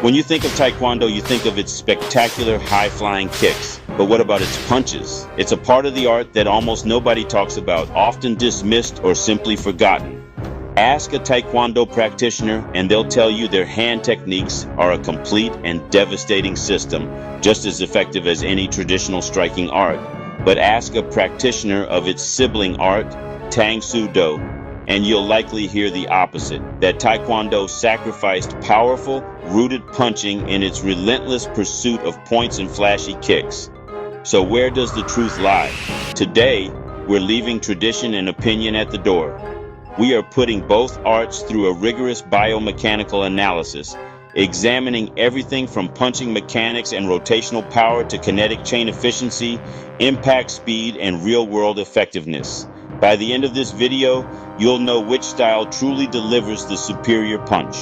When you think of Taekwondo, you think of its spectacular high-flying kicks. But what about its punches? It's a part of the art that almost nobody talks about, often dismissed or simply forgotten. Ask a Taekwondo practitioner and they'll tell you their hand techniques are a complete and devastating system, just as effective as any traditional striking art. But ask a practitioner of its sibling art, Tang Soo Do, and you'll likely hear the opposite, that Taekwondo sacrificed powerful, rooted punching in its relentless pursuit of points and flashy kicks. So where does the truth lie? Today, we're leaving tradition and opinion at the door. We are putting both arts through a rigorous biomechanical analysis, examining everything from punching mechanics and rotational power to kinetic chain efficiency, impact speed, and real-world effectiveness. By the end of this video, you'll know which style truly delivers the superior punch.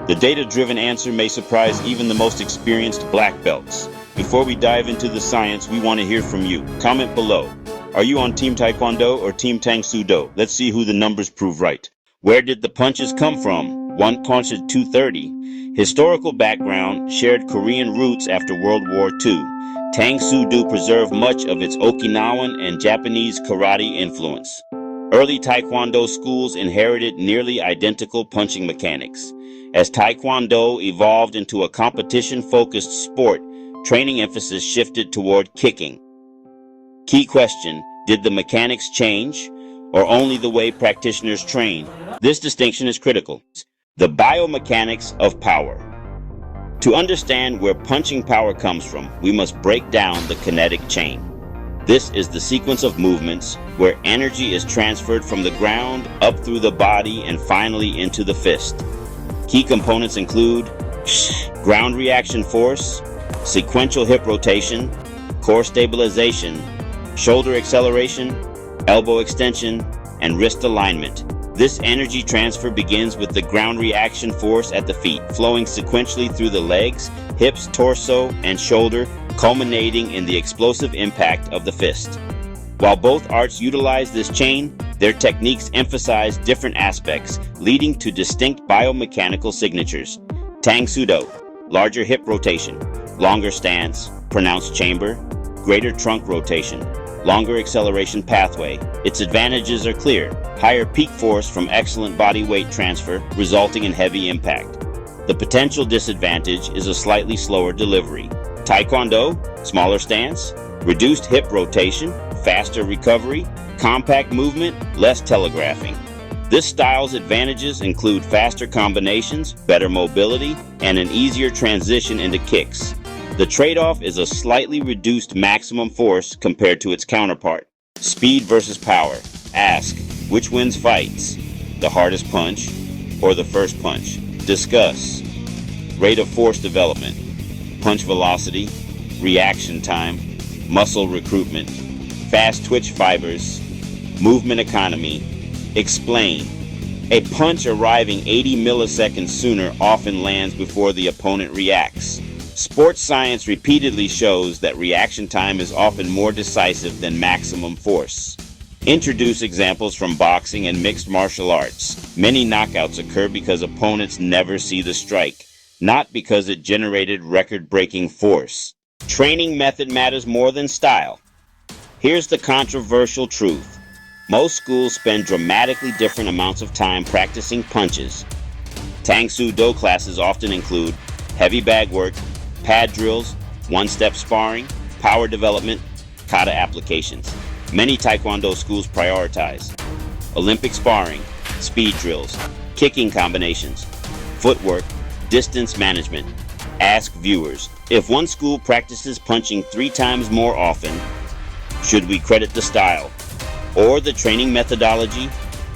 The data-driven answer may surprise even the most experienced black belts. Before we dive into the science, we want to hear from you. Comment below. Are you on Team Taekwondo or Team Tang Soo Do? Let's see who the numbers prove right. Where did the punches come from? One punch at 230. Historical background: shared Korean roots after World War II. Tang Soo Do preserved much of its Okinawan and Japanese karate influence. Early Taekwondo schools inherited nearly identical punching mechanics. As Taekwondo evolved into a competition-focused sport, training emphasis shifted toward kicking. Key question: did the mechanics change, or only the way practitioners train? This distinction is critical. The biomechanics of power. To understand where punching power comes from, we must break down the kinetic chain. This is the sequence of movements where energy is transferred from the ground up through the body and finally into the fist. Key components include ground reaction force, sequential hip rotation, core stabilization, shoulder acceleration, elbow extension, and wrist alignment. This energy transfer begins with the ground reaction force at the feet, flowing sequentially through the legs, hips, torso, and shoulder, culminating in the explosive impact of the fist. While both arts utilize this chain, their techniques emphasize different aspects, leading to distinct biomechanical signatures. Tang Soo Do, larger hip rotation, longer stance, pronounced chamber, greater trunk rotation, longer acceleration pathway. Its advantages are clear: higher peak force from excellent body weight transfer, resulting in heavy impact. The potential disadvantage is a slightly slower delivery. Taekwondo, smaller stance, reduced hip rotation, faster recovery, compact movement, less telegraphing. This style's advantages include faster combinations, better mobility, and an easier transition into kicks. The trade-off is a slightly reduced maximum force compared to its counterpart. Speed versus power. Ask, which wins fights? The hardest punch or the first punch? Discuss. Rate of force development, punch velocity, reaction time, muscle recruitment, fast twitch fibers, movement economy. Explain. A punch arriving 80 milliseconds sooner often lands before the opponent reacts. Sports science repeatedly shows that reaction time is often more decisive than maximum force. Introduce examples from boxing and mixed martial arts. Many knockouts occur because opponents never see the strike, not because it generated record-breaking force. Training method matters more than style. Here's the controversial truth. Most schools spend dramatically different amounts of time practicing punches. Tang Soo Do classes often include heavy bag work, pad drills, one-step sparring, power development, kata applications. Many Taekwondo schools prioritize Olympic sparring, speed drills, kicking combinations, footwork, distance management. Ask viewers, if one school practices punching 3 times more often, should we credit the style or the training methodology?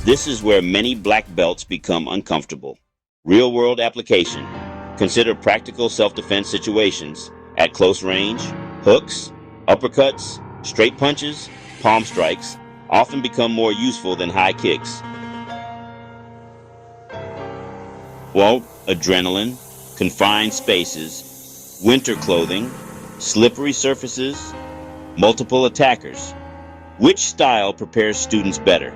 This is where many black belts become uncomfortable. Real-world application. Consider practical self-defense situations. At close range, hooks, uppercuts, straight punches, palm strikes often become more useful than high kicks. Well, adrenaline, confined spaces, winter clothing, slippery surfaces, multiple attackers. Which style prepares students better?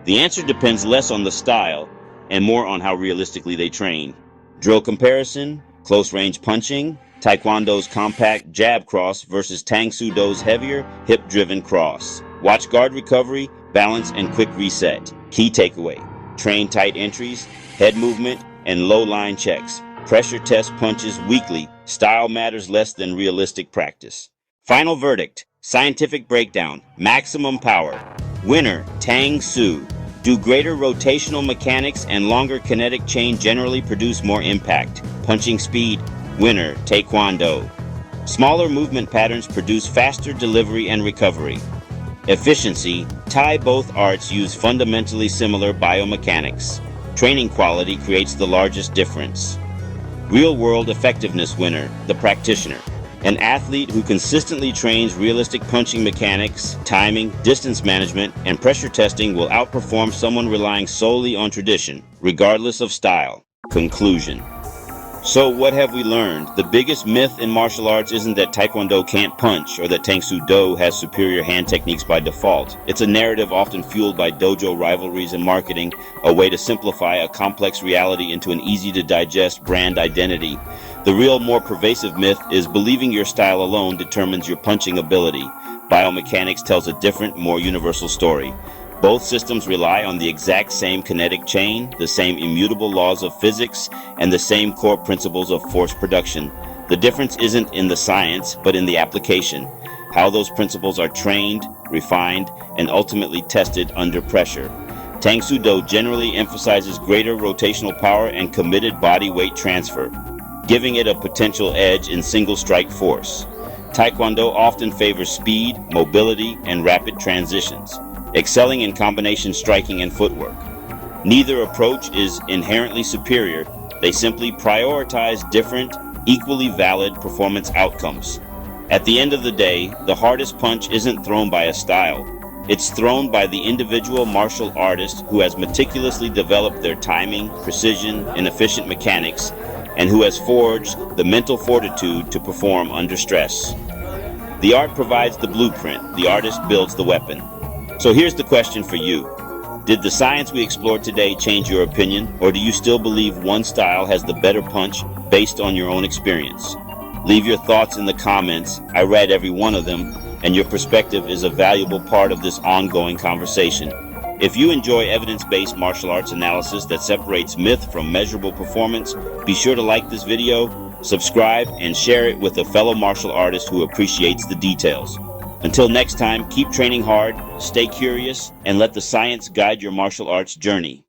The answer depends less on the style and more on how realistically they train. Drill comparison, Close-range punching, Taekwondo's compact jab cross versus Tang Soo Do's heavier, hip-driven cross. Watch guard recovery, balance, and quick reset. Key takeaway: train tight entries, head movement, and low line checks. Pressure test punches weekly. Style matters less than realistic practice. Final verdict: scientific breakdown, maximum power. Winner, Tang Soo. Do greater rotational mechanics and longer kinetic chain generally produce more impact? Punching speed. Winner, Taekwondo. Smaller movement patterns produce faster delivery and recovery. Efficiency. Thai both arts use fundamentally similar biomechanics. Training quality creates the largest difference. Real-world effectiveness winner, the practitioner. An athlete who consistently trains realistic punching mechanics, timing, distance management, and pressure testing will outperform someone relying solely on tradition, regardless of style. Conclusion. So what have we learned? The biggest myth in martial arts isn't that Taekwondo can't punch or that Tang Soo Do has superior hand techniques by default. It's a narrative often fueled by dojo rivalries and marketing, a way to simplify a complex reality into an easy-to-digest brand identity. The real, more pervasive myth is believing your style alone determines your punching ability. Biomechanics tells a different, more universal story. Both systems rely on the exact same kinetic chain, the same immutable laws of physics, and the same core principles of force production. The difference isn't in the science, but in the application, how those principles are trained, refined, and ultimately tested under pressure. Tang Soo Do generally emphasizes greater rotational power and committed body weight transfer, giving it a potential edge in single strike force. Taekwondo often favors speed, mobility, and rapid transitions, excelling in combination striking and footwork. Neither approach is inherently superior. They simply prioritize different, equally valid performance outcomes. At the end of the day, the hardest punch isn't thrown by a style. It's thrown by the individual martial artist who has meticulously developed their timing, precision, and efficient mechanics, and who has forged the mental fortitude to perform under stress. The art provides the blueprint, the artist builds the weapon. So here's the question for you. Did the science we explored today change your opinion, or do you still believe one style has the better punch based on your own experience? Leave your thoughts in the comments. I read every one of them, and your perspective is a valuable part of this ongoing conversation. If you enjoy evidence-based martial arts analysis that separates myth from measurable performance, be sure to like this video, subscribe, and share it with a fellow martial artist who appreciates the details. Until next time, keep training hard, stay curious, and let the science guide your martial arts journey.